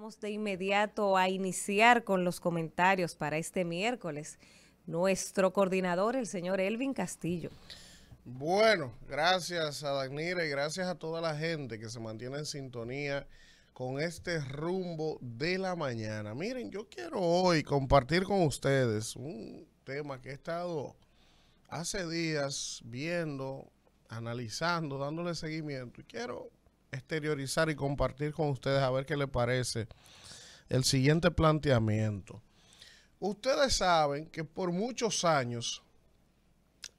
Vamos de inmediato a iniciar con los comentarios para este miércoles. Nuestro coordinador, el señor Elvin Castillo. Bueno, gracias a Danira y gracias a toda la gente que se mantiene en sintonía con este rumbo de la mañana. Miren, yo quiero hoy compartir con ustedes un tema que he estado hace días viendo, analizando, dándole seguimiento y quiero exteriorizar y compartir con ustedes a ver qué les parece el siguiente planteamiento. Ustedes saben que por muchos años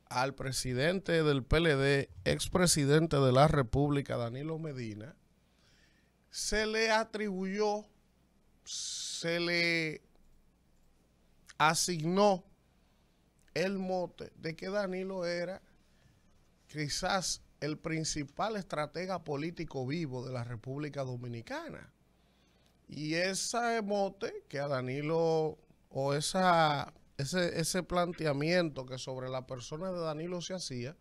al presidente del PLD, expresidente de la República, Danilo Medina, se le atribuyó, se le asignó el mote de que Danilo era quizás el principal estratega político vivo de la República Dominicana. Y ese mote que a Danilo, o ese planteamiento que sobre la persona de Danilo se hacía,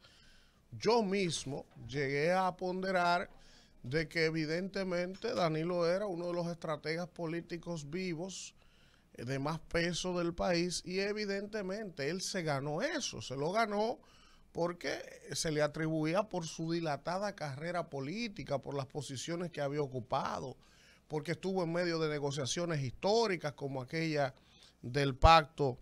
yo mismo llegué a ponderar de que evidentemente Danilo era uno de los estrategas políticos vivos de más peso del país y evidentemente él se ganó eso, se lo ganó porque se le atribuía por su dilatada carrera política, por las posiciones que había ocupado, porque estuvo en medio de negociaciones históricas como aquella del pacto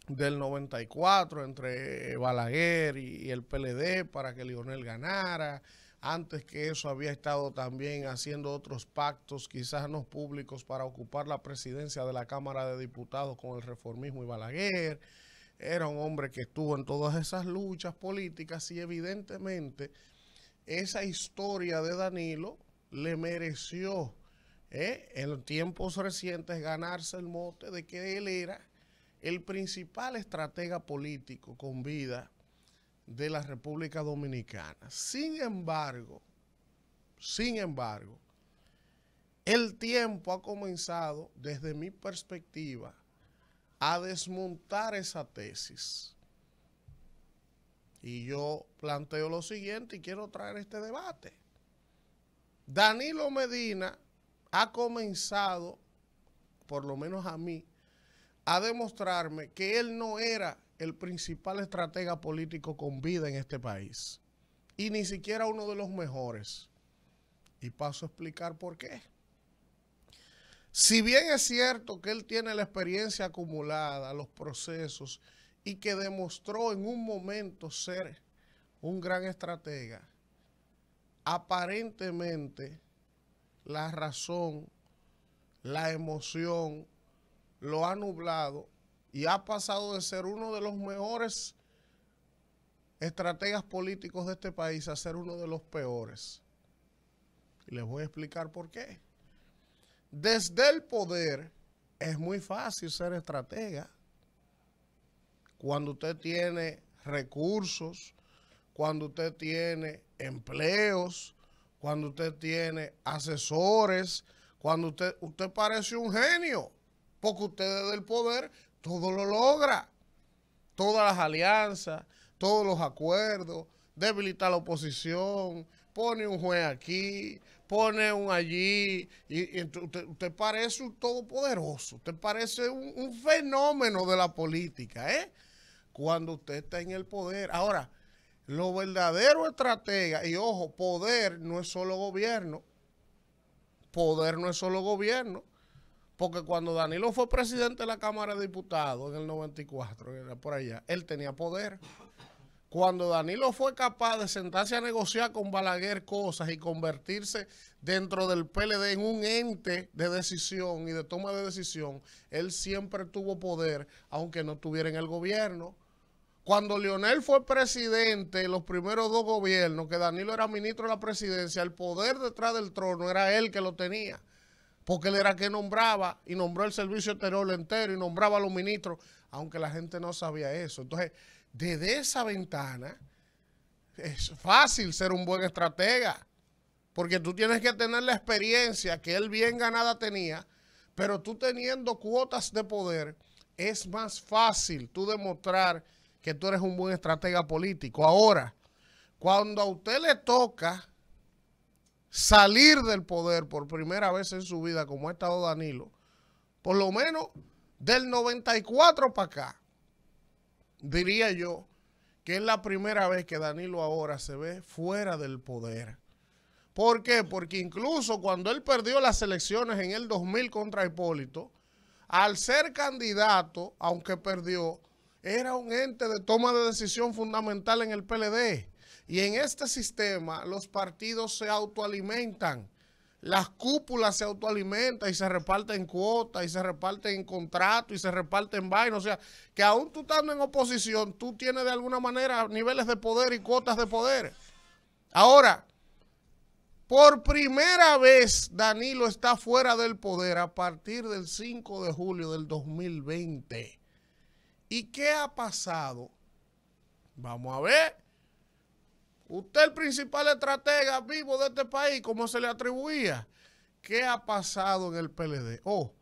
del 94 entre Balaguer y el PLD para que Lionel ganara. Antes que eso había estado también haciendo otros pactos, quizás no públicos, para ocupar la presidencia de la Cámara de Diputados con el reformismo y Balaguer. Era un hombre que estuvo en todas esas luchas políticas y evidentemente esa historia de Danilo le mereció en tiempos recientes ganarse el mote de que él era el principal estratega político con vida de la República Dominicana. Sin embargo, el tiempo ha comenzado, desde mi perspectiva, a desmontar esa tesis. Y yo planteo lo siguiente y quiero traer este debate. Danilo Medina ha comenzado, por lo menos a mí, a demostrarme que él no era el principal estratega político con vida en este país. Y ni siquiera uno de los mejores. Y paso a explicar por qué. Si bien es cierto que él tiene la experiencia acumulada, los procesos, y que demostró en un momento ser un gran estratega, aparentemente la razón, la emoción, lo ha nublado y ha pasado de ser uno de los mejores estrategas políticos de este país a ser uno de los peores. Y les voy a explicar por qué. Desde el poder es muy fácil ser estratega. Cuando usted tiene recursos, cuando usted tiene empleos, cuando usted tiene asesores, cuando usted parece un genio, porque usted desde el poder todo lo logra. Todas las alianzas, todos los acuerdos, debilita la oposición, pone un juez aquí, pone un allí, y usted parece un todopoderoso, usted parece un fenómeno de la política, cuando usted está en el poder. Ahora, lo verdadero estratega, y ojo, poder no es solo gobierno, porque cuando Danilo fue presidente de la Cámara de Diputados en el 94, era por allá, él tenía poder. Cuando Danilo fue capaz de sentarse a negociar con Balaguer cosas y convertirse dentro del PLD en un ente de decisión y de toma de decisión, él siempre tuvo poder, aunque no estuviera en el gobierno. Cuando Lionel fue presidente, los primeros dos gobiernos, que Danilo era ministro de la presidencia, el poder detrás del trono era él que lo tenía, porque él era que nombraba y nombró el servicio exterior entero y nombraba a los ministros, aunque la gente no sabía eso. Entonces, desde esa ventana, es fácil ser un buen estratega, porque tú tienes que tener la experiencia que él bien ganada tenía, pero tú teniendo cuotas de poder, es más fácil tú demostrar que tú eres un buen estratega político. Ahora, cuando a usted le toca salir del poder por primera vez en su vida, como ha estado Danilo, por lo menos del 94 para acá, diría yo que es la primera vez que Danilo ahora se ve fuera del poder. ¿Por qué? Porque incluso cuando él perdió las elecciones en el 2000 contra Hipólito, al ser candidato, aunque perdió, era un ente de toma de decisión fundamental en el PLD. Y en este sistema los partidos se autoalimentan, las cúpulas se autoalimentan y se reparten cuotas y se reparten contratos y se reparten vainas. O sea, que aún tú estando en oposición, tú tienes de alguna manera niveles de poder y cuotas de poder. Ahora, por primera vez Danilo está fuera del poder a partir del 5 de julio del 2020. ¿Y qué ha pasado? Vamos a ver. Usted el principal estratega vivo de este país, como se le atribuía. ¿Qué ha pasado en el PLD? Oh,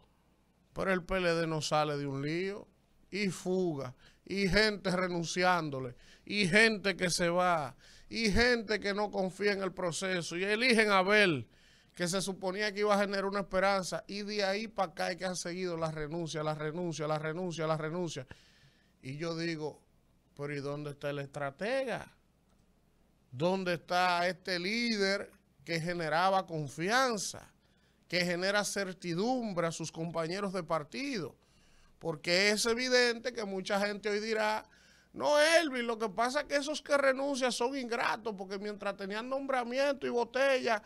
pero el PLD no sale de un lío y fuga, y gente renunciándole, y gente que se va, y gente que no confía en el proceso, y eligen a Abel, que se suponía que iba a generar una esperanza, y de ahí para acá es que han seguido la renuncia, la renuncia, la renuncia, la renuncia. Y yo digo, pero ¿y dónde está el estratega? ¿Dónde está este líder que generaba confianza, que genera certidumbre a sus compañeros de partido? Porque es evidente que mucha gente hoy dirá, no, Elvin, lo que pasa es que esos que renuncian son ingratos, porque mientras tenían nombramiento y botella,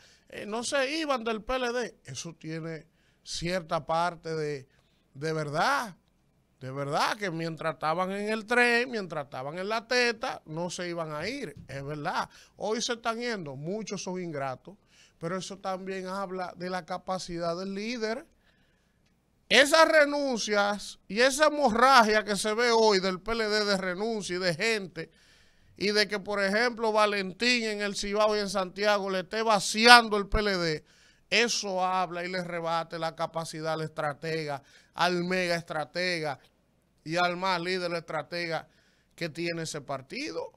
no se iban del PLD. Eso tiene cierta parte de verdad. De verdad que mientras estaban en el tren, mientras estaban en la teta, no se iban a ir. Es verdad. Hoy se están yendo, muchos son ingratos, pero eso también habla de la capacidad del líder. Esas renuncias y esa hemorragia que se ve hoy del PLD de renuncia y de gente, y de que, por ejemplo, Valentín en el Cibao y en Santiago le esté vaciando el PLD, eso habla y le rebate la capacidad al estratega, al mega estratega y al más líder estratega que tiene ese partido.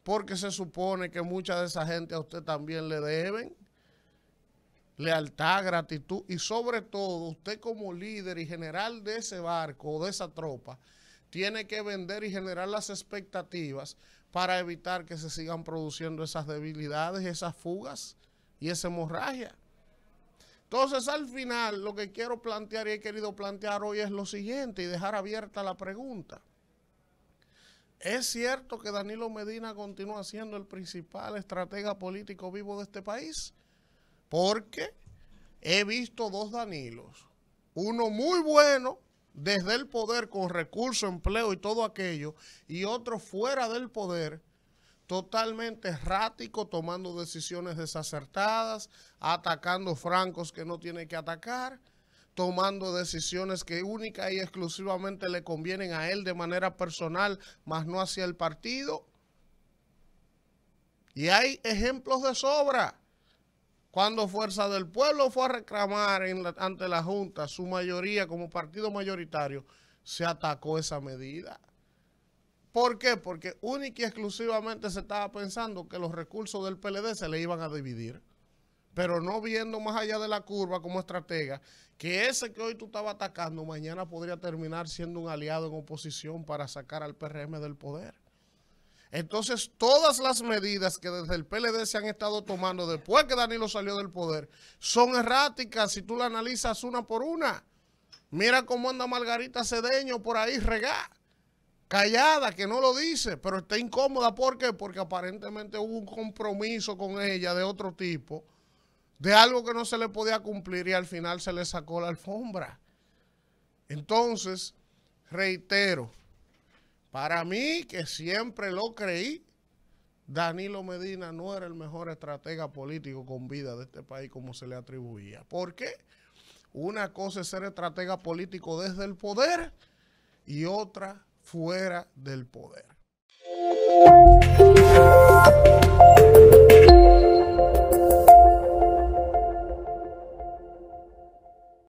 Porque se supone que mucha de esa gente a usted también le deben lealtad, gratitud y sobre todo usted como líder y general de ese barco o de esa tropa tiene que vender y generar las expectativas para evitar que se sigan produciendo esas debilidades, esas fugas y esa hemorragia. Entonces, al final, lo que quiero plantear y he querido plantear hoy es lo siguiente y dejar abierta la pregunta. ¿Es cierto que Danilo Medina continúa siendo el principal estratega político vivo de este país? Porque he visto dos Danilos. Uno muy bueno desde el poder con recursos, empleo y todo aquello, y otro fuera del poder, totalmente errático, tomando decisiones desacertadas, atacando francos que no tiene que atacar, tomando decisiones que única y exclusivamente le convienen a él de manera personal, más no hacia el partido. Y hay ejemplos de sobra. Cuando Fuerza del Pueblo fue a reclamar ante la Junta su mayoría como partido mayoritario, se atacó esa medida. ¿Por qué? Porque única y exclusivamente se estaba pensando que los recursos del PLD se le iban a dividir, pero no viendo más allá de la curva como estratega, que ese que hoy tú estabas atacando mañana podría terminar siendo un aliado en oposición para sacar al PRM del poder. Entonces, todas las medidas que desde el PLD se han estado tomando después que Danilo salió del poder son erráticas si tú la analizas una por una. Mira cómo anda Margarita Cedeño por ahí regada, callada, que no lo dice, pero está incómoda. ¿Por qué? Porque aparentemente hubo un compromiso con ella de otro tipo, de algo que no se le podía cumplir y al final se le sacó la alfombra. Entonces, reitero, para mí, que siempre lo creí, Danilo Medina no era el mejor estratega político con vida de este país como se le atribuía. ¿Por qué? Una cosa es ser estratega político desde el poder y otra fuera del poder.